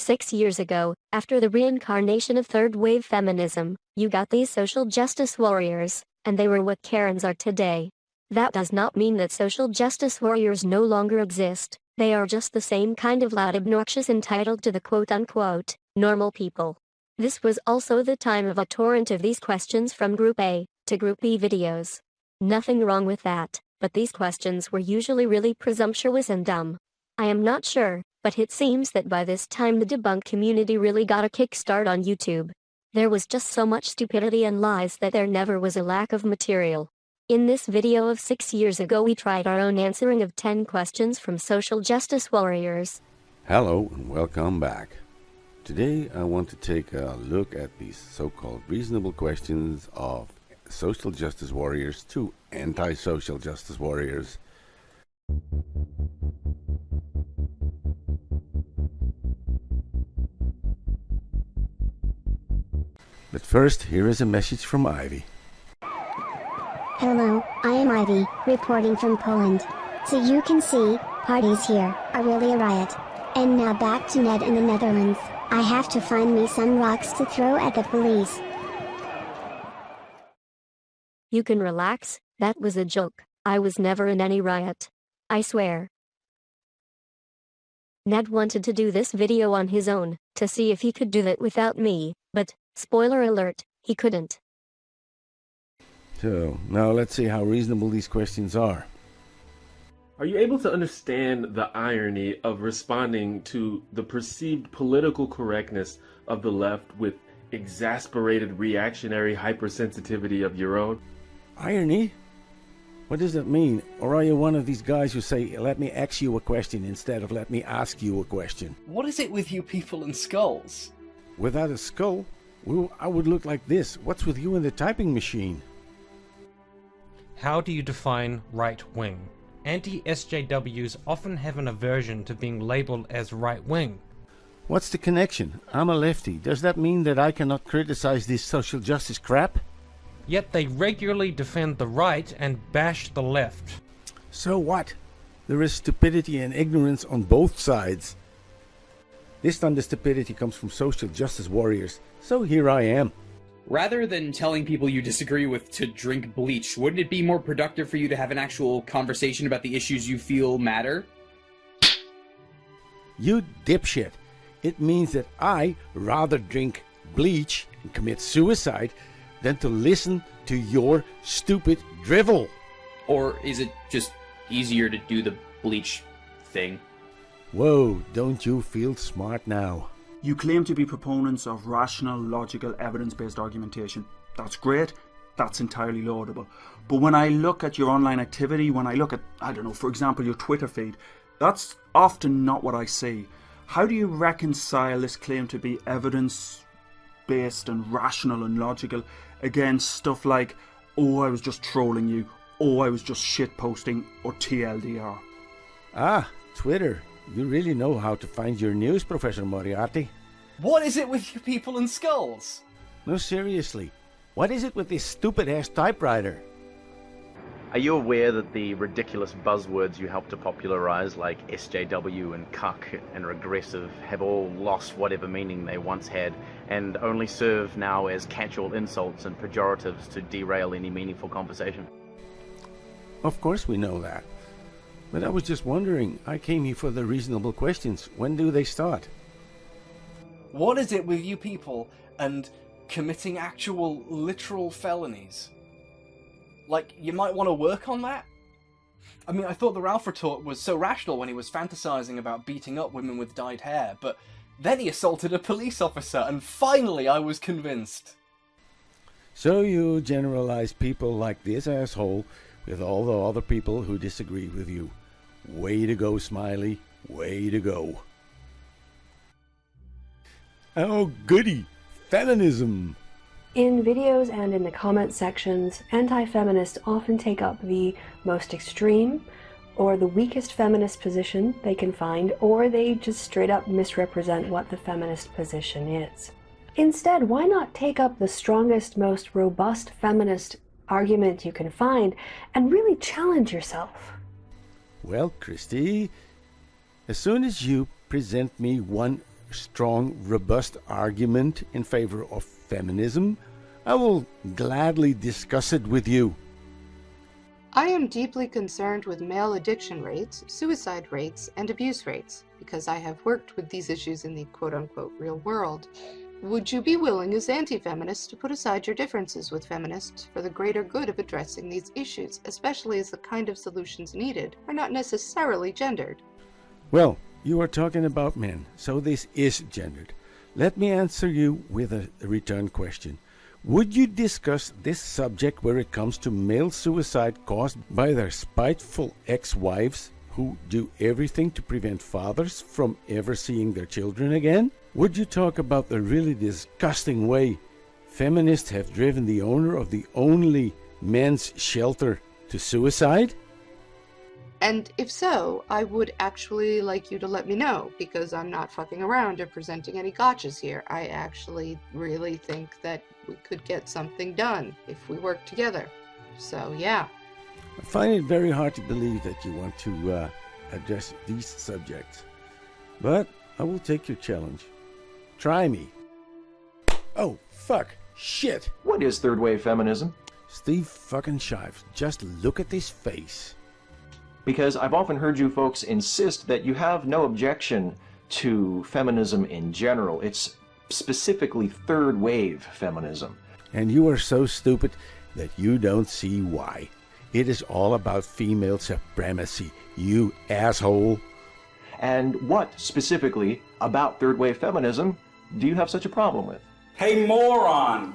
6 years ago, after the reincarnation of third-wave feminism, you got these social justice warriors, and they were what Karens are today. That does not mean that social justice warriors no longer exist. They are just the same kind of loud, obnoxious, entitled to the quote-unquote normal people. This was also the time of a torrent of these questions from Group A to Group B videos. Nothing wrong with that, but these questions were usually really presumptuous and dumb. I am not sure, but it seems that by this time the debunk community really got a kickstart on YouTube. There was just so much stupidity and lies that there never was a lack of material. In this video of 6 years ago, we tried our own answering of 10 questions from social justice warriors. Hello and welcome back. Today I want to take a look at these so-called reasonable questions of social justice warriors to anti-social justice warriors. But first, here is a message from Ivy. Hello, I am Ivy, reporting from Poland. So you can see, parties here are really a riot. And now back to Ned in the Netherlands. I have to find me some rocks to throw at the police. You can relax, that was a joke. I was never in any riot. I swear. Ned wanted to do this video on his own, to see if he could do that without me, but, spoiler alert, he couldn't. So, now let's see how reasonable these questions are. Are you able to understand the irony of responding to the perceived political correctness of the left with exasperated reactionary hypersensitivity of your own? Irony? What does that mean? Or are you one of these guys who say, let me ask you a question instead of let me ask you a question? What is it with you people and skulls? Without a skull, I would look like this. What's with you and the typing machine? How do you define right-wing? Anti-SJWs often have an aversion to being labeled as right-wing. What's the connection? I'm a lefty. Does that mean that I cannot criticize this social justice crap? Yet they regularly defend the right and bash the left. So what? There is stupidity and ignorance on both sides. This time the stupidity comes from social justice warriors, so here I am. Rather than telling people you disagree with to drink bleach, wouldn't it be more productive for you to have an actual conversation about the issues you feel matter? You dipshit. It means that I rather drink bleach and commit suicide than to listen to your stupid drivel. Or is it just easier to do the bleach thing? Whoa, don't you feel smart now? You claim to be proponents of rational, logical, evidence-based argumentation. That's great. That's entirely laudable. But when I look at your online activity, when I look at, I don't know, for example, your Twitter feed, that's often not what I see. How do you reconcile this claim to be evidence-based and rational and logical against stuff like, oh, I was just trolling you, oh, I was just shitposting, or TLDR? Ah, Twitter. You really know how to find your news, Professor Moriarty. What is it with you people and skulls? No, seriously. What is it with this stupid-ass typewriter? Are you aware that the ridiculous buzzwords you helped to popularize, like SJW and cuck and regressive, have all lost whatever meaning they once had, and only serve now as catch-all insults and pejoratives to derail any meaningful conversation? Of course we know that. But I was just wondering, I came here for the reasonable questions. When do they start? What is it with you people and committing actual literal felonies? Like, you might want to work on that? I mean, I thought the Ralph retort was so rational when he was fantasizing about beating up women with dyed hair, but then he assaulted a police officer, and finally I was convinced. So you generalize people like this asshole with all the other people who disagree with you. Way to go, Smiley. Way to go. Oh, goody. Feminism. In videos and in the comment sections, anti-feminists often take up the most extreme or the weakest feminist position they can find, or they just straight up misrepresent what the feminist position is. Instead, why not take up the strongest, most robust feminist argument you can find and really challenge yourself? Well, Christy, as soon as you present me one strong, robust argument in favor of feminism, I will gladly discuss it with you. I am deeply concerned with male addiction rates, suicide rates, and abuse rates, because I have worked with these issues in the quote-unquote real world. Would you be willing as anti-feminists to put aside your differences with feminists for the greater good of addressing these issues, especially as the kind of solutions needed are not necessarily gendered? Well, you are talking about men, so this is gendered. Let me answer you with a return question. Would you discuss this subject where it comes to male suicide caused by their spiteful ex-wives who do everything to prevent fathers from ever seeing their children again? Would you talk about the really disgusting way feminists have driven the owner of the only men's shelter to suicide? And if so, I would actually like you to let me know, because I'm not fucking around or presenting any gotchas here. I actually really think that we could get something done if we work together. So, yeah. I find it very hard to believe that you want to address these subjects. But I will take your challenge. Try me. Oh, fuck. Shit. What is third wave feminism? Steve fucking Shives, just look at this face. Because I've often heard you folks insist that you have no objection to feminism in general. It's specifically third wave feminism. And you are so stupid that you don't see why. It is all about female supremacy, you asshole. And what specifically about third wave feminism do you have such a problem with? Hey, moron!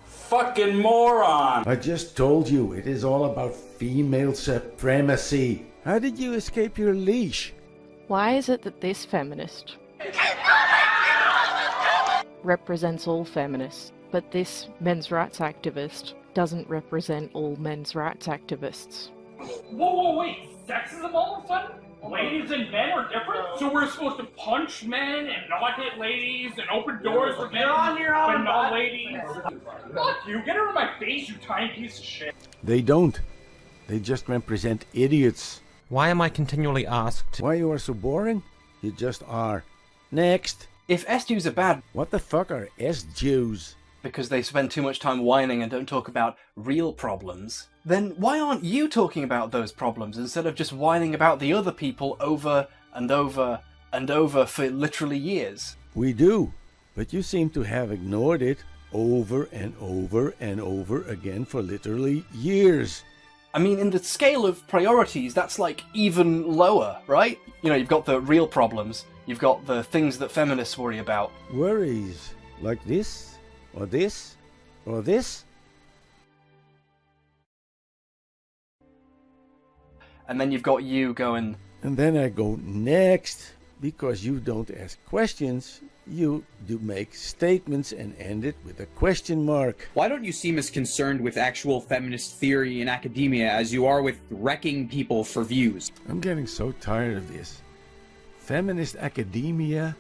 Fucking moron! I just told you it is all about female supremacy. How did you escape your leash? Why is it that this feminist represents all feminists, but this men's rights activist doesn't represent all men's rights activists? Whoa, wait, sexism all of a sudden? Ladies and men are different? So we're supposed to punch men and not hit ladies and open doors for men, but not ladies? Fuck you, get out of my face, you tiny piece of shit. They don't. They just represent idiots. Why am I continually asked? Why you are so boring? You just are. Next. If SJWs are bad... What the fuck are SJWs? Because they spend too much time whining and don't talk about real problems, then why aren't you talking about those problems instead of just whining about the other people over and over and over for literally years? We do, but you seem to have ignored it over and over and over again for literally years. I mean, in the scale of priorities, that's like even lower, right? You know, you've got the real problems, you've got the things that feminists worry about. Worries? Like this? Or this? Or this? And then you've got you going... And then I go next, because you don't ask questions. You do make statements and end it with a question mark. Why don't you seem as concerned with actual feminist theory in academia as you are with wrecking people for views? I'm getting so tired of this. Feminist academia?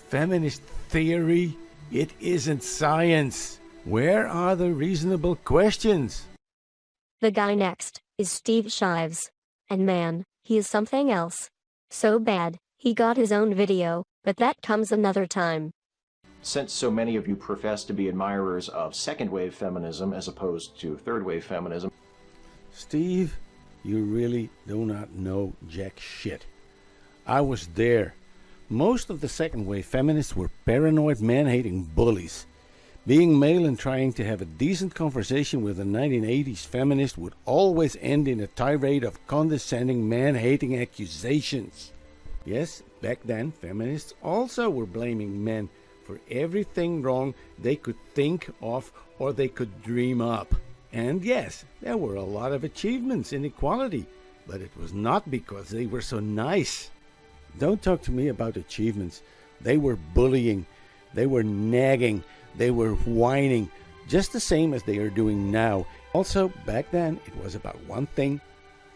Feminist theory? It isn't science. Where are the reasonable questions? The guy next is Steve Shives. And man, he is something else. So bad, he got his own video, but that comes another time. Since so many of you profess to be admirers of second wave feminism as opposed to third wave feminism... Steve, you really do not know jack shit. I was there. Most of the second wave feminists were paranoid man-hating bullies. Being male and trying to have a decent conversation with a 1980s feminist would always end in a tirade of condescending man-hating accusations. Yes, back then feminists also were blaming men for everything wrong they could think of or they could dream up. And yes, there were a lot of achievements in equality, but it was not because they were so nice. Don't talk to me about achievements. They were bullying, they were nagging, they were whining, just the same as they are doing now. Also, back then, it was about one thing,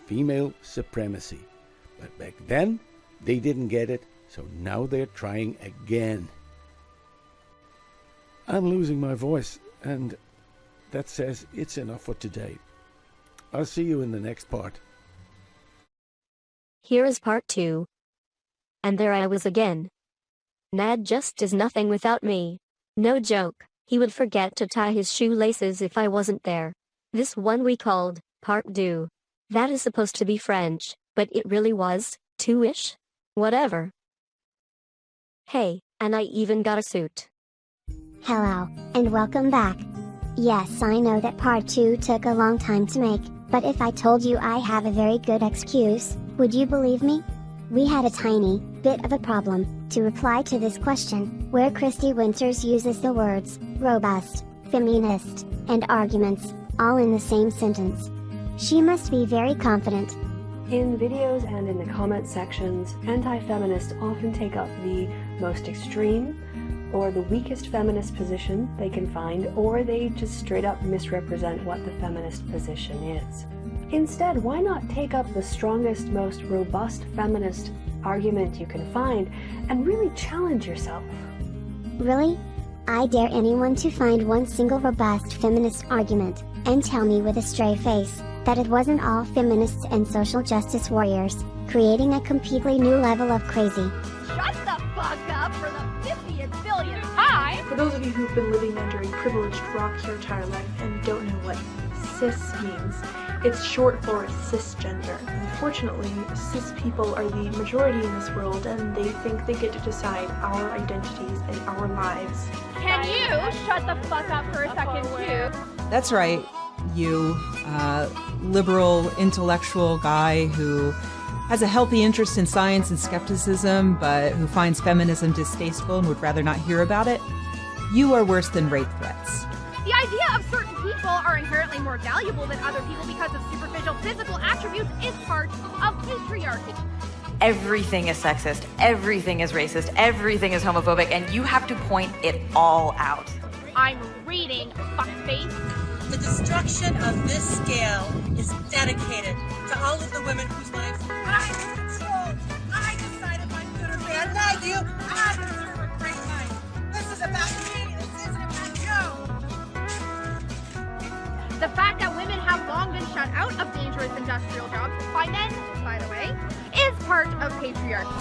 female supremacy. But back then, they didn't get it, so now they're trying again. I'm losing my voice, and that says it's enough for today. I'll see you in the next part. Here is part 2. And there I was again. Nad just is nothing without me. No joke, he would forget to tie his shoelaces if I wasn't there. This one we called Part 2. That is supposed to be French, but it really was 2-ish? Whatever. Hey, and I even got a suit. Hello, and welcome back. Yes, I know that part 2 took a long time to make, but if I told you I have a very good excuse, would you believe me? We had a tiny bit of a problem to reply to this question, where Christy Winters uses the words robust, feminist, and arguments, all in the same sentence. She must be very confident. In videos and in the comment sections, anti-feminists often take up the most extreme or the weakest feminist position they can find, or they just straight up misrepresent what the feminist position is. Instead, why not take up the strongest, most robust feminist argument you can find and really challenge yourself? Really? I dare anyone to find one single robust feminist argument, and tell me with a straight face that it wasn't all feminists and social justice warriors, creating a completely new level of crazy. Shut the fuck up for the 50th billionth time! For those of you who've been living under a privileged rock your entire life and don't know what cis means, it's short for cisgender. Unfortunately, cis people are the majority in this world, and they think they get to decide our identities and our lives. Can you shut the fuck up for a second, too? That's right, you liberal intellectual guy who has a healthy interest in science and skepticism, but who finds feminism distasteful and would rather not hear about it. You are worse than rape threats. The idea of certain people are inherently more valuable than other people because of superficial physical attributes is part of patriarchy. Everything is sexist, everything is racist, everything is homophobic, and you have to point it all out. I'm reading, fuckface. The destruction of this scale is dedicated to all of the women whose lives I control. I decide if I'm good or bad, not you. I deserve a great life. This is about me. This isn't about you. The fact that women have long been shut out of dangerous industrial jobs by men, by the way, is part of patriarchy.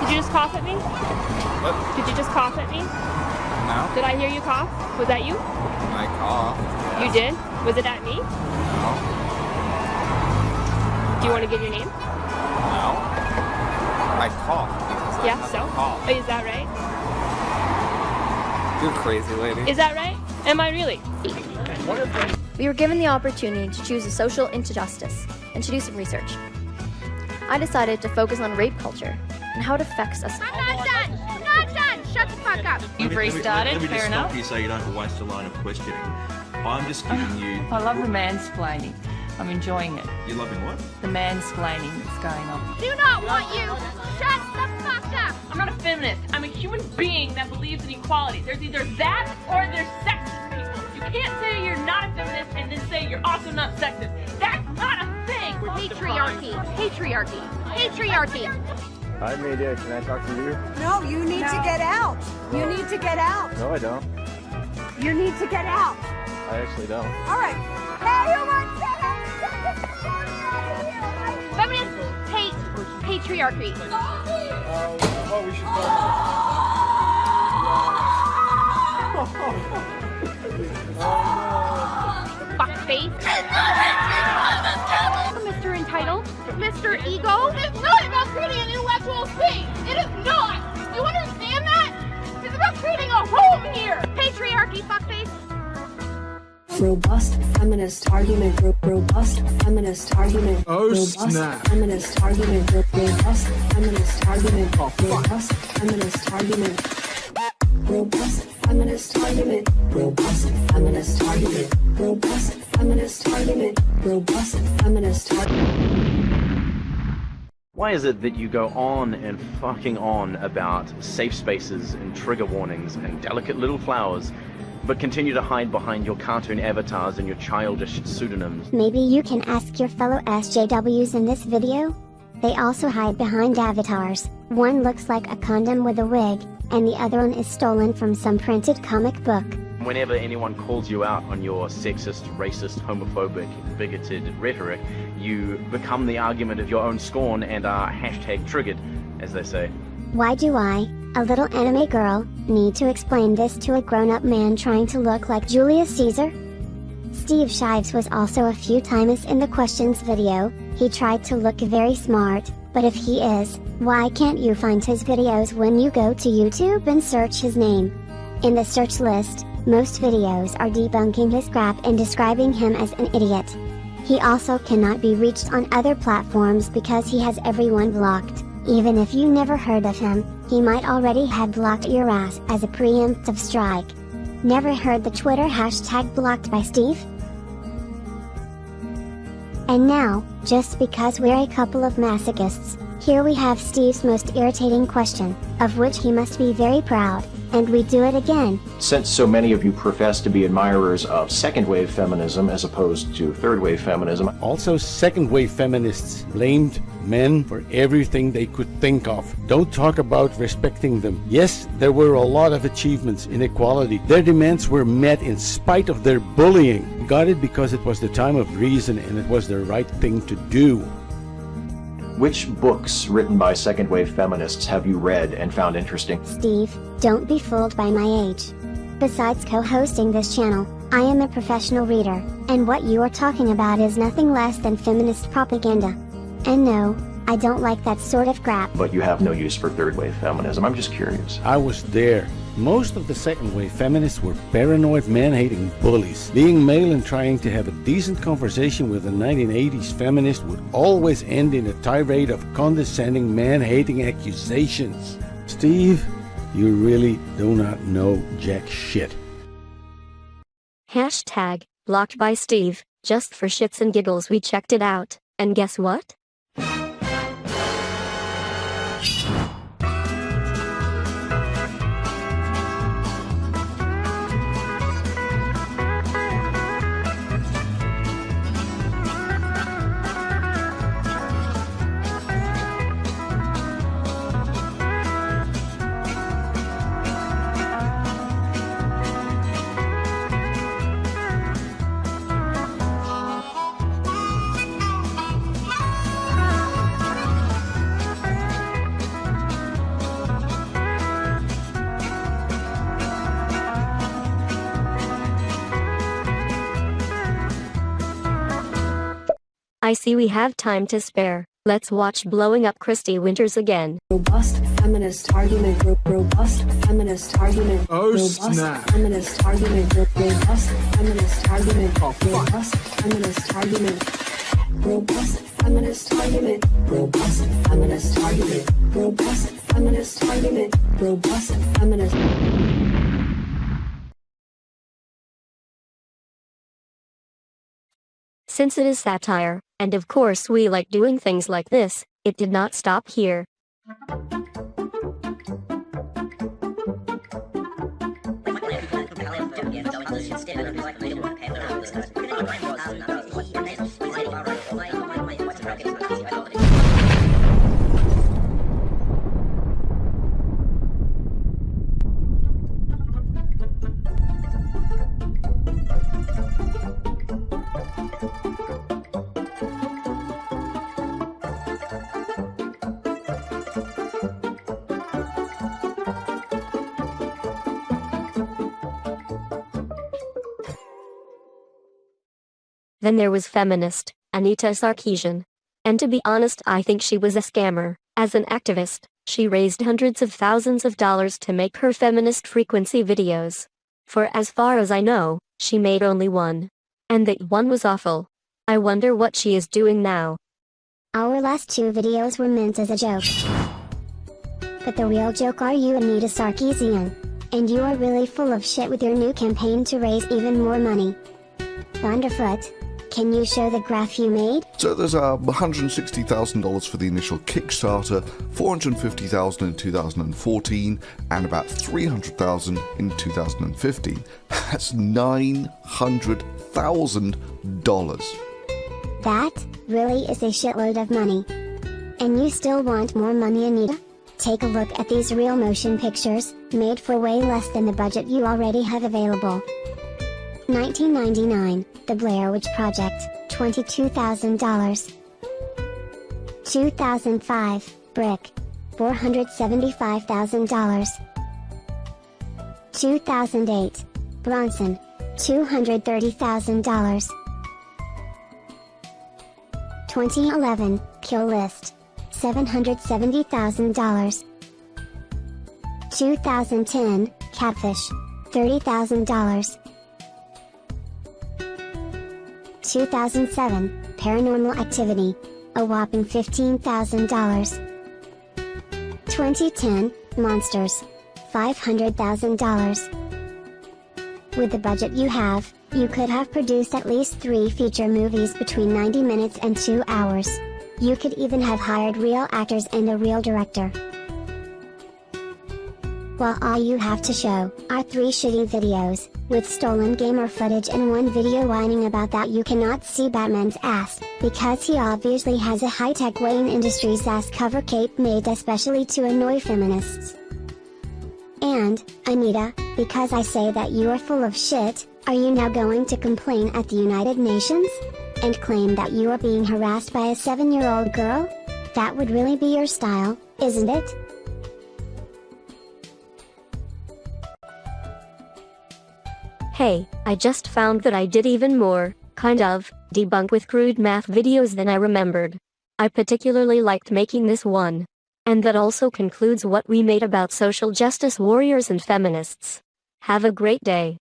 Did you just cough at me? What? Did you just cough at me? No. Did I hear you cough? Was that you? I coughed. You did? Was it at me? No. Do you want to give your name? No. I coughed. Yeah, so? Oh, is that right? You're crazy, lady. Is that right? Am I really? We were given the opportunity to choose a social injustice and to do some research. I decided to focus on rape culture and how it affects us. I'm not done! I'm not done! Shut the fuck up! You've restarted, fair enough. Let me just stop you so you don't have to waste a line of questioning. I'm just giving you... I love the mansplaining. I'm enjoying it. You're loving what? The mansplaining that's going on. Do not want you! Shut the fuck up! I'm not a feminist. I'm a human being that believes in equality. There's either that or there's sexist people. You can't say you're not a feminist and then say you're also not sexist. That's not a thing! Patriarchy. Patriarchy. Patriarchy. Hi, Mayday. Can I talk to you? No, you need to get out. You need to get out. No, I don't. You need to get out. I actually don't. All right. Hey, you want Feminists hate patriarchy. Well, we should Fuckface. Mr. Entitled. Mr. Ego. It's not about creating an intellectual space. It is not. Do you understand that? It's about creating a home here. Patriarchy, fuckface. Robust feminist argument. Robust feminist argument. Oh, robust snap. Feminist argument. Robust feminist argument. Robust feminist argument. Robust feminist argument. Robust feminist argument. Robust feminist argument. Robust feminist argument. Why is it that you go on and fucking on about safe spaces and trigger warnings and delicate little flowers, but continue to hide behind your cartoon avatars and your childish pseudonyms? Maybe you can ask your fellow SJWs in this video? They also hide behind avatars. One looks like a condom with a wig, and the other one is stolen from some printed comic book. Whenever anyone calls you out on your sexist, racist, homophobic, bigoted rhetoric, you become the argument of your own scorn and are hashtag triggered, as they say. Why do I, a little anime girl, need to explain this to a grown-up man trying to look like Julius Caesar? Steve Shives was also a few times in the questions video. He tried to look very smart, but if he is, why can't you find his videos when you go to YouTube and search his name? In the search list, most videos are debunking his crap and describing him as an idiot. He also cannot be reached on other platforms because he has everyone blocked. Even if you never heard of him, he might already have blocked your ass as a preemptive strike. Never heard the Twitter hashtag blocked by Steve? And now, just because we're a couple of masochists, here we have Steve's most irritating question, of which he must be very proud, and we do it again. Since so many of you profess to be admirers of second-wave feminism as opposed to third-wave feminism. Also, second-wave feminists blamed men for everything they could think of. Don't talk about respecting them. Yes, there were a lot of achievements in equality. Their demands were met in spite of their bullying. Got it because it was the time of reason and it was the right thing to do. Which books written by second-wave feminists have you read and found interesting? Steve, don't be fooled by my age. Besides co-hosting this channel, I am a professional reader, and what you are talking about is nothing less than feminist propaganda. And no, I don't like that sort of crap. But you have no use for third-wave feminism. I'm just curious. I was there. Most of the second-wave feminists were paranoid, man-hating bullies. Being male and trying to have a decent conversation with a 1980s feminist would always end in a tirade of condescending, man-hating accusations. Steve, you really do not know jack shit. Hashtag blocked by Steve. Just for shits and giggles we checked it out, and guess what? I see we have time to spare. Let's watch Blowing Up Christy Winters again. Robust feminist argument. Robust feminist argument. Oh, robust snap. Feminist argument. Robust feminist argument. Robust feminist argument. Robust feminist argument. Robust feminist argument. Robust feminist argument. Robust feminist. Since it is satire, and of course we like doing things like this, it did not stop here. Then there was feminist Anita Sarkeesian. And to be honest, I think she was a scammer. As an activist, she raised hundreds of thousands of dollars to make her feminist frequency videos. For as far as I know, she made only one. And that one was awful. I wonder what she is doing now. Our last two videos were meant as a joke. But the real joke are you, Anita Sarkeesian. And you are really full of shit with your new campaign to raise even more money. Thunderfoot, can you show the graph you made? So there's $160,000 for the initial Kickstarter, $450,000 in 2014, and about $300,000 in 2015. That's $900,000. That really is a shitload of money. And you still want more money, Anita? Take a look at these real motion pictures, made for way less than the budget you already have available. 1999, The Blair Witch Project, $22,000. 2005, Brick, $475,000. 2008, Bronson, $230,000. 2011, Kill List, $770,000. 2010, Catfish, $30,000. 2007, Paranormal Activity, a whopping $15,000. 2010, Monsters, $500,000. With the budget you have, you could have produced at least 3 feature movies between 90 minutes and 2 hours. You could even have hired real actors and a real director. While all you have to show are 3 shitty videos, with stolen gamer footage and 1 video whining about that you cannot see Batman's ass, because he obviously has a high-tech Wayne Industries ass cover cape made especially to annoy feminists. And, Anita, because I say that you are full of shit, are you now going to complain at the United Nations? And claim that you are being harassed by a 7-year-old girl? That would really be your style, isn't it? Hey, I just found that I did even more, debunk with crude math videos than I remembered. I particularly liked making this one. And that also concludes what we made about social justice warriors and feminists. Have a great day.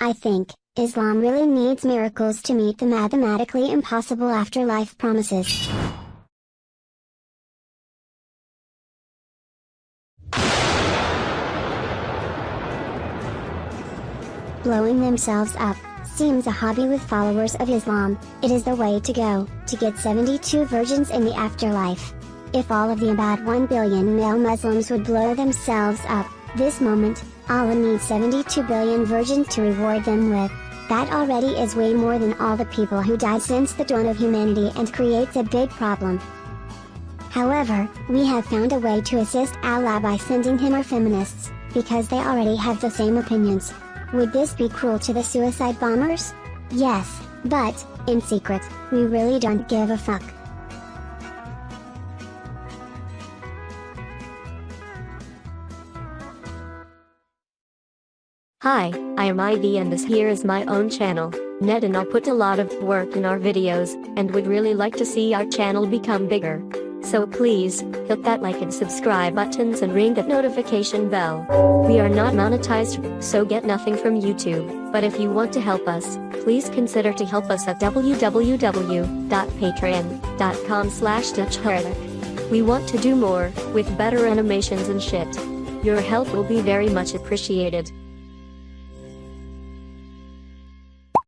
I think Islam really needs miracles to meet the mathematically impossible afterlife promises. Blowing themselves up seems a hobby with followers of Islam. It is the way to go, to get 72 virgins in the afterlife. If all of the about 1 billion male Muslims would blow themselves up, this moment, Allah needs 72 billion virgins to reward them with. That already is way more than all the people who died since the dawn of humanity and creates a big problem. However, we have found a way to assist Allah by sending him our feminists, because they already have the same opinions. Would this be cruel to the suicide bombers? Yes, but, in secret, we really don't give a fuck. Hi, I am Ivy and this here is my own channel. Ned and I put a lot of work in our videos, and would really like to see our channel become bigger. So please, hit that like and subscribe buttons and ring that notification bell. We are not monetized, so get nothing from YouTube, but if you want to help us, please consider to help us at www.patreon.com/DutchHeretic. We want to do more, with better animations and shit. Your help will be very much appreciated.